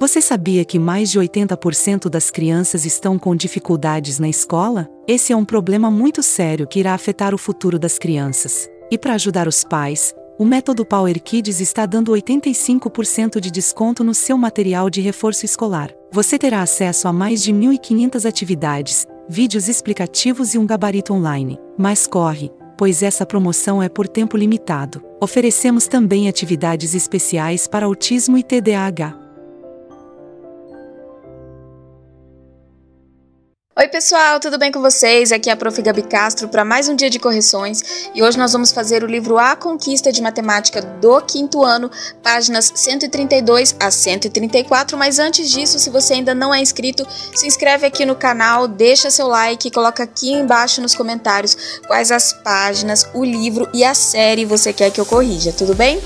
Você sabia que mais de 80% das crianças estão com dificuldades na escola? Esse é um problema muito sério que irá afetar o futuro das crianças. E para ajudar os pais, o método Power Kids está dando 85% de desconto no seu material de reforço escolar. Você terá acesso a mais de 1.500 atividades, vídeos explicativos e um gabarito online. Mas corre, pois essa promoção é por tempo limitado. Oferecemos também atividades especiais para autismo e TDAH. Oi pessoal, tudo bem com vocês? Aqui é a Prof. Gabi Castro para mais um dia de correções e hoje nós vamos fazer o livro A Conquista de Matemática do 5º ano, páginas 132 a 134, mas antes disso, se você ainda não é inscrito, se inscreve aqui no canal, deixa seu like e coloca aqui embaixo nos comentários quais as páginas, o livro e a série você quer que eu corrija, tudo bem?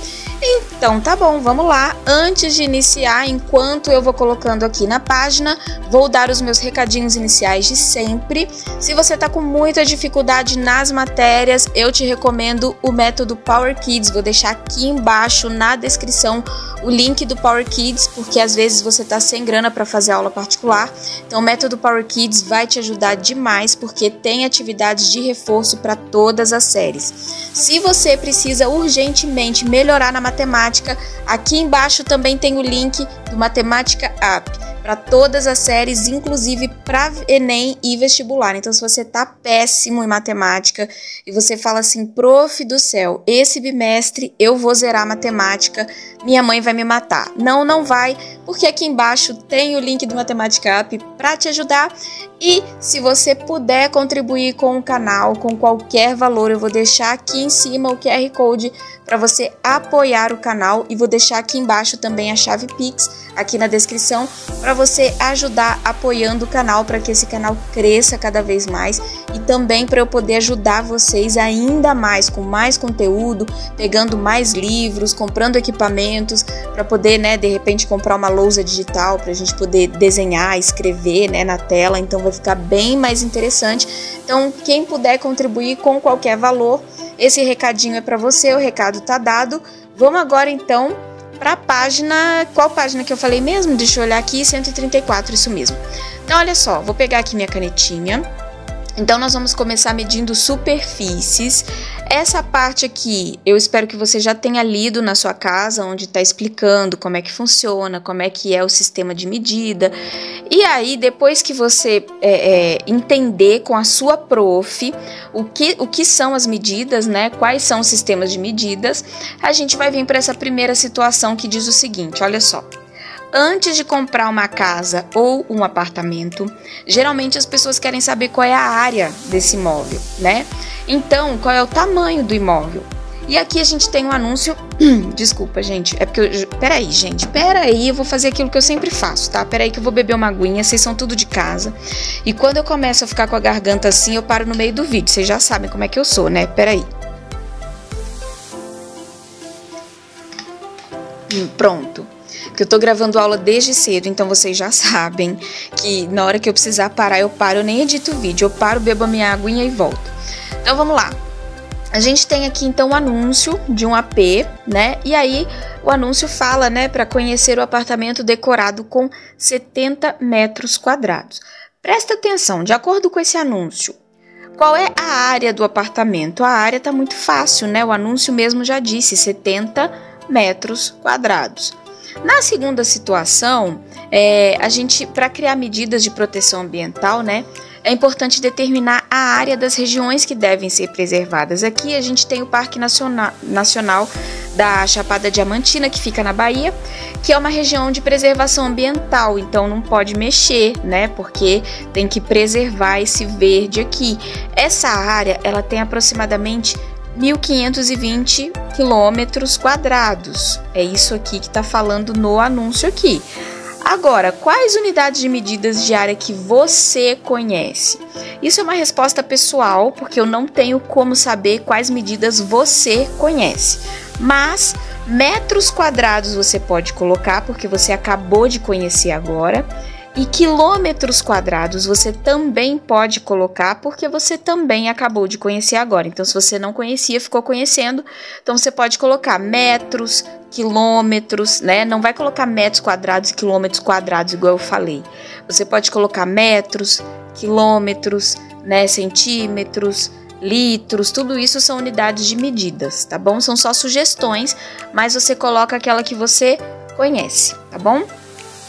Então tá bom, vamos lá. Antes de iniciar, enquanto eu vou colocando aqui na página, vou dar os meus recadinhos iniciais de sempre. Se você tá com muita dificuldade nas matérias, eu te recomendo o método Power Kids. Vou deixar aqui embaixo na descrição o link do Power Kids, porque às vezes você tá sem grana para fazer aula particular. Então o método Power Kids vai te ajudar demais, porque tem atividades de reforço para todas as séries. Se você precisa urgentemente melhorar na matemática, aqui embaixo também tem o link do Matemática App para todas as séries, inclusive para Enem e vestibular. Então, se você tá péssimo em matemática e você fala assim, prof do céu, esse bimestre eu vou zerar matemática, minha mãe vai me matar. Não, não vai, porque aqui embaixo tem o link do Matemática App para te ajudar. E se você puder contribuir com o canal, com qualquer valor, eu vou deixar aqui em cima o QR Code para você apoiar o canal e vou deixar aqui embaixo também a chave Pix, aqui na descrição, para você ajudar apoiando o canal, para que esse canal cresça cada vez mais e também para eu poder ajudar vocês ainda mais, com mais conteúdo, pegando mais livros, comprando equipamentos, para poder, né, de repente comprar uma lousa digital, para a gente poder desenhar, escrever, né, na tela, então vai ficar bem mais interessante. Então, quem puder contribuir com qualquer valor, esse recadinho é para você, o recado tá dado. Vamos agora então para a página, qual página que eu falei mesmo? Deixa eu olhar aqui, 134, isso mesmo. Então, olha só, vou pegar aqui minha canetinha. Então, nós vamos começar medindo superfícies. Essa parte aqui, eu espero que você já tenha lido na sua casa, onde está explicando como é que funciona, como é que é o sistema de medida. E aí, depois que você entender com a sua prof o que são as medidas, né? Quais são os sistemas de medidas, a gente vai vir para essa primeira situação que diz o seguinte, olha só. Antes de comprar uma casa ou um apartamento, geralmente as pessoas querem saber qual é a área desse imóvel, né? Então, qual é o tamanho do imóvel? E aqui a gente tem um anúncio... Desculpa, gente, é porque Peraí, gente, peraí, eu vou fazer aquilo que eu sempre faço, tá? Peraí que eu vou beber uma aguinha, vocês são tudo de casa. E quando eu começo a ficar com a garganta assim, eu paro no meio do vídeo, vocês já sabem como é que eu sou, né? Peraí. Pronto. Porque eu tô gravando aula desde cedo, então vocês já sabem que na hora que eu precisar parar, eu paro, eu nem edito o vídeo, eu paro, bebo a minha aguinha e volto. Então vamos lá. A gente tem aqui então o anúncio de um AP, né? E aí o anúncio fala, né, para conhecer o apartamento decorado com 70 metros quadrados. Presta atenção, de acordo com esse anúncio, qual é a área do apartamento? A área tá muito fácil, né? O anúncio mesmo já disse, 70 metros quadrados. Na segunda situação, a gente, para criar medidas de proteção ambiental, né, é importante determinar a área das regiões que devem ser preservadas. Aqui a gente tem o Parque Nacional da Chapada Diamantina, que fica na Bahia, que é uma região de preservação ambiental, então não pode mexer, né, porque tem que preservar esse verde aqui. Essa área, ela tem aproximadamente 1.520 quilômetros quadrados. É isso aqui que está falando no anúncio aqui. Agora, quais unidades de medidas de área que você conhece? Isso é uma resposta pessoal, porque eu não tenho como saber quais medidas você conhece. Mas metros quadrados você pode colocar, porque você acabou de conhecer agora. E quilômetros quadrados você também pode colocar, porque você também acabou de conhecer agora. Então, se você não conhecia, ficou conhecendo, então você pode colocar metros, quilômetros, né? Não vai colocar metros quadrados e quilômetros quadrados, igual eu falei. Você pode colocar metros, quilômetros, né? Centímetros, litros, tudo isso são unidades de medidas, tá bom? São só sugestões, mas você coloca aquela que você conhece, tá bom?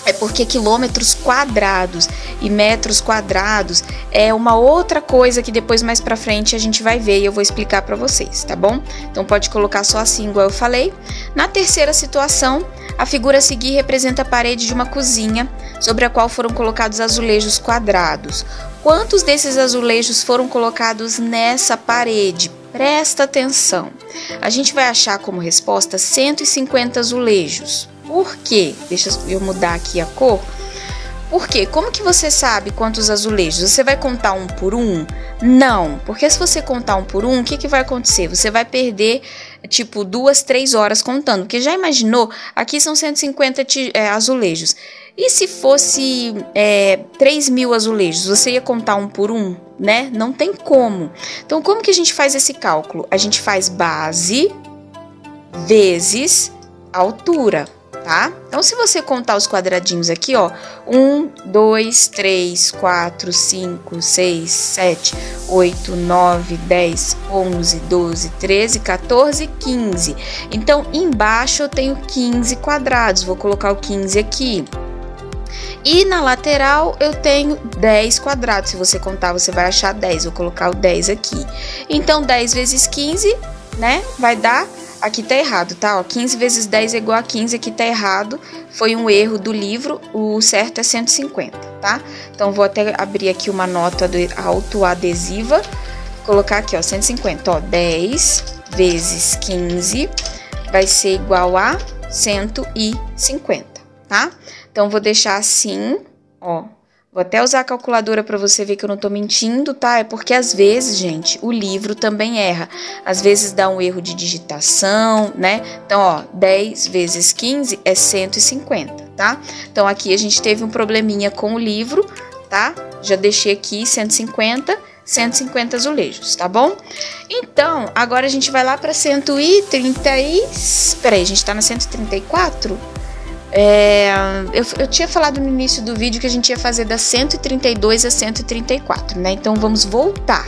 É porque quilômetros quadrados e metros quadrados é uma outra coisa que depois mais pra frente a gente vai ver e eu vou explicar pra vocês, tá bom? Então pode colocar só assim, igual eu falei. Na terceira situação, a figura a seguir representa a parede de uma cozinha sobre a qual foram colocados azulejos quadrados. Quantos desses azulejos foram colocados nessa parede? Presta atenção. A gente vai achar como resposta 150 azulejos. Por quê? Deixa eu mudar aqui a cor. Por quê? Como que você sabe quantos azulejos? Você vai contar um por um? Não, porque se você contar um por um, o que que vai acontecer? Você vai perder, tipo, 2, 3 horas contando. Porque já imaginou? Aqui são 150 azulejos. E se fosse 3.000 azulejos? Você ia contar um por um, né? Não tem como. Então, como que a gente faz esse cálculo? A gente faz base vezes altura. Tá? Então, se você contar os quadradinhos aqui, ó, 1, 2, 3, 4, 5, 6, 7, 8, 9, 10, 11, 12, 13, 14, 15. Então, embaixo eu tenho 15 quadrados, vou colocar o 15 aqui. E na lateral eu tenho 10 quadrados, se você contar você vai achar 10, vou colocar o 10 aqui. Então, 10 vezes 15, né, vai dar... Aqui tá errado, tá? Ó, 15 vezes 10 é igual a 15, aqui tá errado. Foi um erro do livro, o certo é 150, tá? Então, vou até abrir aqui uma nota autoadesiva. Colocar aqui, ó, 150. Ó, 10 vezes 15 vai ser igual a 150, tá? Então, vou deixar assim, ó. Vou até usar a calculadora para você ver que eu não tô mentindo, tá? É porque às vezes, gente, o livro também erra. Às vezes dá um erro de digitação, né? Então, ó, 10 vezes 15 é 150, tá? Então, aqui a gente teve um probleminha com o livro, tá? Já deixei aqui 150 azulejos, tá bom? Então, agora a gente vai lá para 130 e... Peraí, a gente tá na 134? Eu tinha falado no início do vídeo que a gente ia fazer da 132 a 134, né? Então, vamos voltar.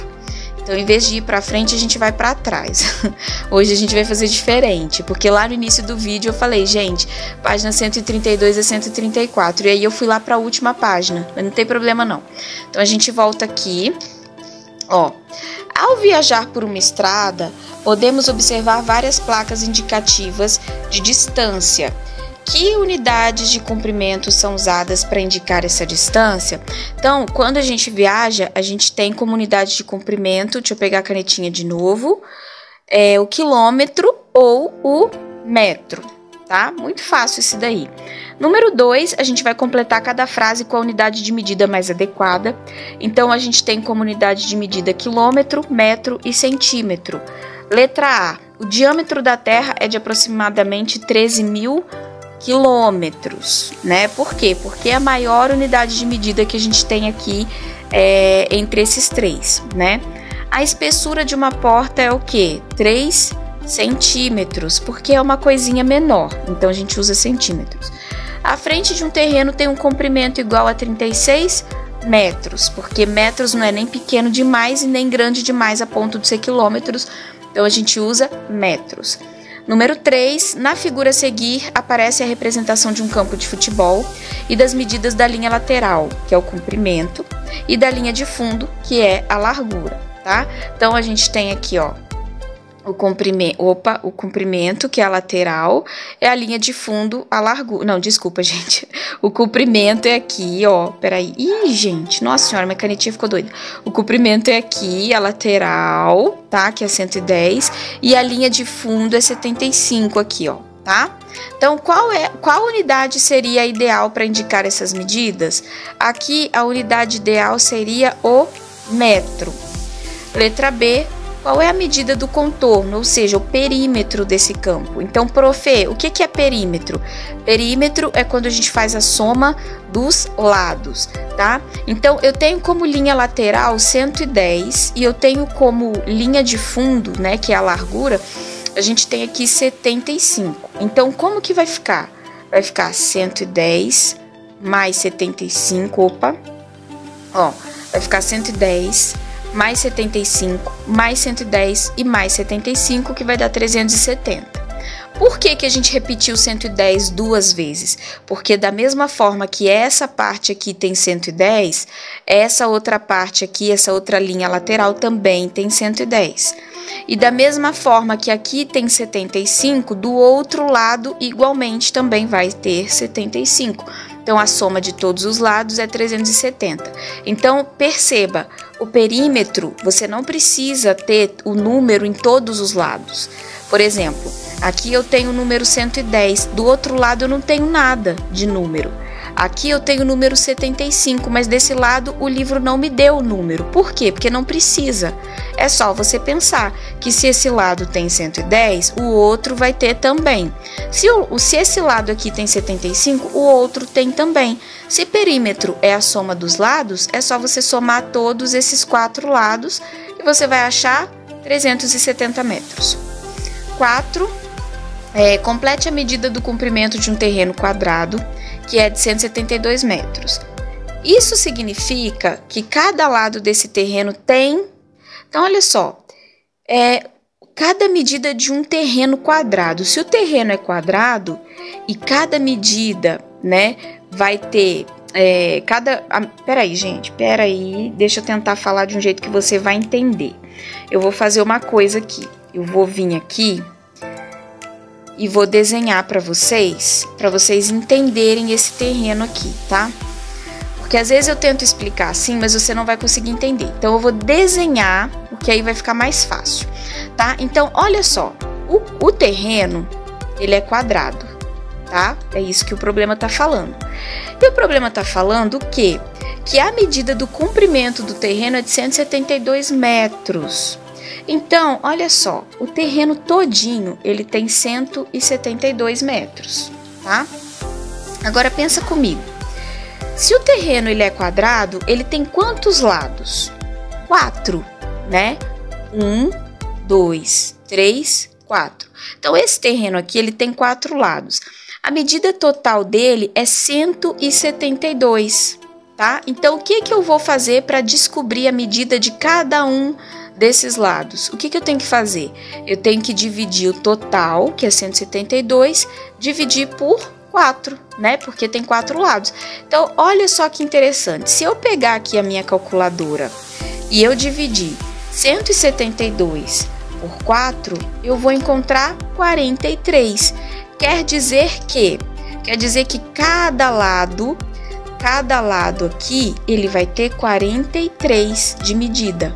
Então, em vez de ir pra frente, a gente vai pra trás. Hoje a gente vai fazer diferente, porque lá no início do vídeo eu falei, gente, página 132 a 134. E aí eu fui lá pra última página, mas não tem problema não. Então, a gente volta aqui, ó. Ao viajar por uma estrada, podemos observar várias placas indicativas de distância. Que unidades de comprimento são usadas para indicar essa distância? Então, quando a gente viaja, a gente tem como unidade de comprimento, deixa eu pegar a canetinha de novo, o quilômetro ou o metro, tá? Muito fácil esse daí. Número 2, a gente vai completar cada frase com a unidade de medida mais adequada. Então, a gente tem como unidade de medida quilômetro, metro e centímetro. Letra A, o diâmetro da Terra é de aproximadamente 13.000 quilômetros, né? Por quê? Porque é a maior unidade de medida que a gente tem aqui entre esses três, né? A espessura de uma porta é o quê? 3 centímetros, porque é uma coisinha menor, então a gente usa centímetros. A frente de um terreno tem um comprimento igual a 36 metros, porque metros não é nem pequeno demais e nem grande demais a ponto de ser quilômetros, então a gente usa metros. Número 3, na figura a seguir, aparece a representação de um campo de futebol e das medidas da linha lateral, que é o comprimento, e da linha de fundo, que é a largura, tá? Então, a gente tem aqui, ó, o comprimento, que é a lateral, é a linha de fundo, a largura. Não, desculpa, gente. O comprimento é aqui, ó, peraí. Ih, gente, nossa senhora, minha canetinha ficou doida. O comprimento é aqui, a lateral, tá, que é 110, e a linha de fundo é 75 aqui, ó, tá? Então, qual unidade seria a ideal para indicar essas medidas? Aqui, a unidade ideal seria o metro. Letra B, qual é a medida do contorno, ou seja, o perímetro desse campo. Então, prof, o que é perímetro? Perímetro é quando a gente faz a soma dos lados, tá? Então, eu tenho como linha lateral 110 e eu tenho como linha de fundo, né, que é a largura, a gente tem aqui 75. Então, como que vai ficar? Vai ficar 110 mais 75, opa, ó, vai ficar 110 mais 75, mais 110 e mais 75, que vai dar 370. Por que que a gente repetiu 110 duas vezes? Porque da mesma forma que essa parte aqui tem 110, essa outra parte aqui, essa outra linha lateral também tem 110. E da mesma forma que aqui tem 75, do outro lado igualmente também vai ter 75. Então, a soma de todos os lados é 370. Então, perceba, o perímetro, você não precisa ter o número em todos os lados. Por exemplo, aqui eu tenho o número 110, do outro lado eu não tenho nada de número. Aqui eu tenho o número 75, mas desse lado o livro não me deu o número. Por quê? Porque não precisa. É só você pensar que se esse lado tem 110, o outro vai ter também. Se esse lado aqui tem 75, o outro tem também. Se perímetro é a soma dos lados, é só você somar todos esses 4 lados e você vai achar 370 metros. 4. Complete a medida do comprimento de um terreno quadrado, que é de 172 metros. Isso significa que cada lado desse terreno tem... Então, olha só, cada medida de um terreno quadrado. Se o terreno é quadrado e cada medida, né, vai ter... Peraí, gente, deixa eu tentar falar de um jeito que você vai entender. Eu vou fazer uma coisa aqui. Eu vou vir aqui e vou desenhar para vocês entenderem esse terreno aqui, tá? Porque às vezes eu tento explicar assim, mas você não vai conseguir entender. Então, eu vou desenhar, porque aí vai ficar mais fácil, tá? Então, olha só, o terreno, ele é quadrado, tá? É isso que o problema tá falando. E o problema tá falando o quê? Que a medida do comprimento do terreno é de 172 metros. Então, olha só, o terreno todinho, ele tem 172 metros, tá? Agora, pensa comigo. Se o terreno ele é quadrado, ele tem quantos lados? 4, né? 1, 2, 3, 4. Então, esse terreno aqui, ele tem 4 lados. A medida total dele é 172, tá? Então, o que eu vou fazer para descobrir a medida de cada um desses lados? O que eu tenho que fazer? Eu tenho que dividir o total, que é 172, dividir por 4, né? Porque tem 4 lados. Então, olha só que interessante. Se eu pegar aqui a minha calculadora e eu dividir 172 por 4, eu vou encontrar 43. Quer dizer que cada lado aqui, ele vai ter 43 de medida.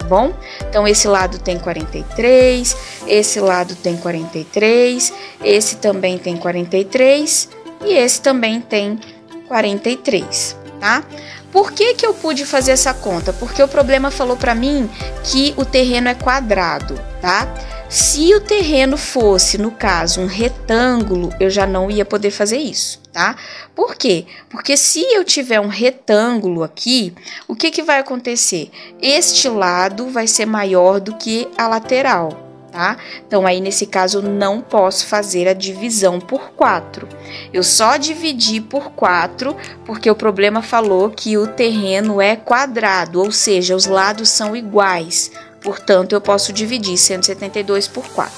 Bom? Então, esse lado tem 43, esse lado tem 43, esse também tem 43 e esse também tem 43, tá? Por que eu pude fazer essa conta? Porque o problema falou para mim que o terreno é quadrado, tá? Se o terreno fosse, no caso, um retângulo, eu já não ia poder fazer isso, tá? Por quê? Porque se eu tiver um retângulo aqui, o que vai acontecer? Este lado vai ser maior do que a lateral, tá? Então, aí, nesse caso, eu não posso fazer a divisão por 4. Eu só dividi por 4 porque o problema falou que o terreno é quadrado, ou seja, os lados são iguais. Portanto, eu posso dividir 172 por 4.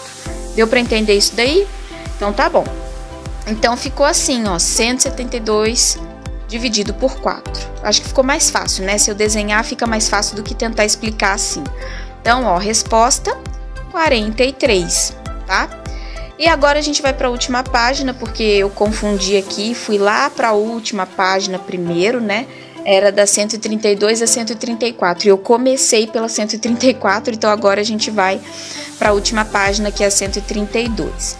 Deu para entender isso daí? Então, tá bom. Então, ficou assim, ó, 172 dividido por 4. Acho que ficou mais fácil, né? Se eu desenhar, fica mais fácil do que tentar explicar assim. Então, ó, resposta 43, tá? E agora a gente vai para a última página, porque eu confundi aqui, fui lá para a última página primeiro, né? Era da 132 a 134. E eu comecei pela 134, então agora a gente vai para a última página, que é a 132.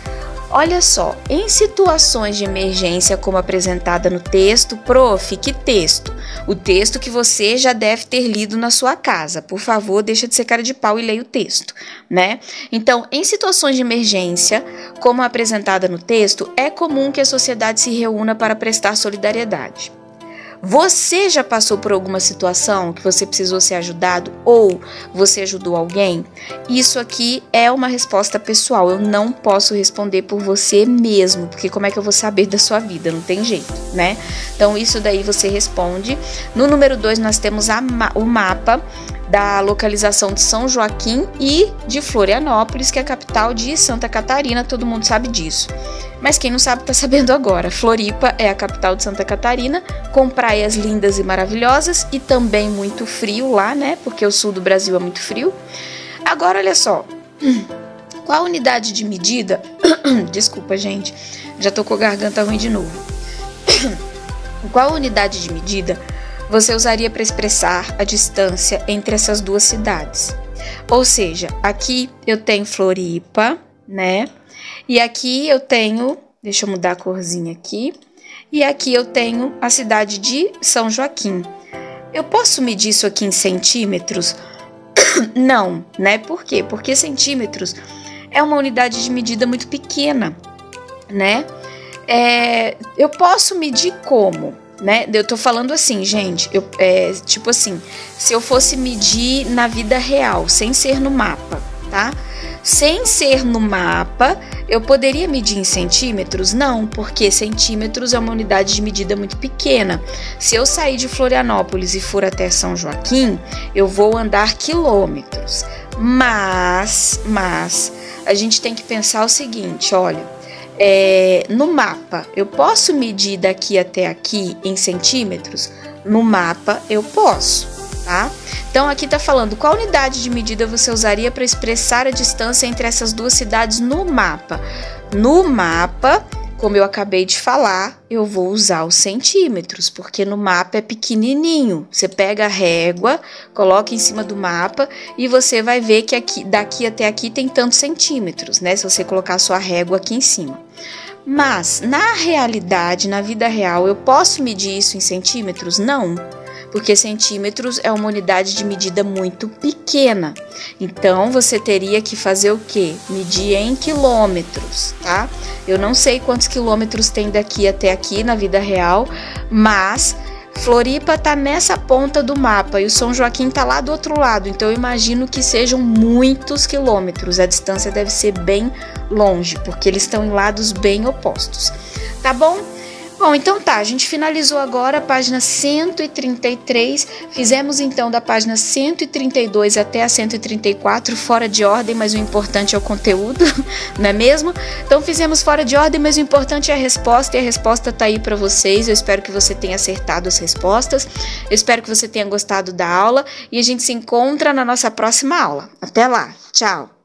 Olha só, em situações de emergência como apresentada no texto, prof, que texto? O texto que você já deve ter lido na sua casa. Por favor, deixa de ser cara de pau e leia o texto, né? Então, em situações de emergência, como apresentada no texto, é comum que a sociedade se reúna para prestar solidariedade. Você já passou por alguma situação que você precisou ser ajudado ou você ajudou alguém? Isso aqui é uma resposta pessoal, eu não posso responder por você mesmo, porque como é que eu vou saber da sua vida? Não tem jeito, né? Então isso daí você responde. No número 2 nós temos o mapa da localização de São Joaquim e de Florianópolis, que é a capital de Santa Catarina, todo mundo sabe disso. Mas quem não sabe está sabendo agora. Floripa é a capital de Santa Catarina, com praias lindas e maravilhosas e também muito frio lá, né? Porque o sul do Brasil é muito frio. Agora, olha só. Qual a unidade de medida? Desculpa, gente. Já tô com a garganta ruim de novo. Qual a unidade de medida você usaria para expressar a distância entre essas duas cidades? Ou seja, aqui eu tenho Floripa, né? E aqui eu tenho, deixa eu mudar a corzinha aqui, e aqui eu tenho a cidade de São Joaquim. Eu posso medir isso aqui em centímetros? Não, né? Por quê? Porque centímetros é uma unidade de medida muito pequena, né? Eu posso medir como? Né? Eu tô falando assim, gente, tipo assim, se eu fosse medir na vida real, sem ser no mapa, tá? Sem ser no mapa, eu poderia medir em centímetros? Não, porque centímetros é uma unidade de medida muito pequena. Se eu sair de Florianópolis e for até São Joaquim, eu vou andar quilômetros. Mas a gente tem que pensar o seguinte, olha, no mapa, eu posso medir daqui até aqui em centímetros? No mapa, eu posso, tá? Então, aqui tá falando qual unidade de medida você usaria para expressar a distância entre essas duas cidades no mapa. No mapa, como eu acabei de falar, eu vou usar os centímetros, porque no mapa é pequenininho. Você pega a régua, coloca em cima do mapa e você vai ver que daqui até aqui tem tantos centímetros, né? Se você colocar a sua régua aqui em cima. Mas, na realidade, na vida real, eu posso medir isso em centímetros? Não, porque centímetros é uma unidade de medida muito pequena. Então, você teria que fazer o quê? Medir em quilômetros, tá? Eu não sei quantos quilômetros tem daqui até aqui na vida real, mas Floripa tá nessa ponta do mapa e o São Joaquim tá lá do outro lado, então eu imagino que sejam muitos quilômetros, a distância deve ser bem longe, porque eles estão em lados bem opostos, tá bom? Bom, então tá, a gente finalizou agora a página 133, fizemos então da página 132 até a 134, fora de ordem, mas o importante é o conteúdo, não é mesmo? Então fizemos fora de ordem, mas o importante é a resposta, e a resposta tá aí para vocês, eu espero que você tenha acertado as respostas, eu espero que você tenha gostado da aula, e a gente se encontra na nossa próxima aula. Até lá, tchau!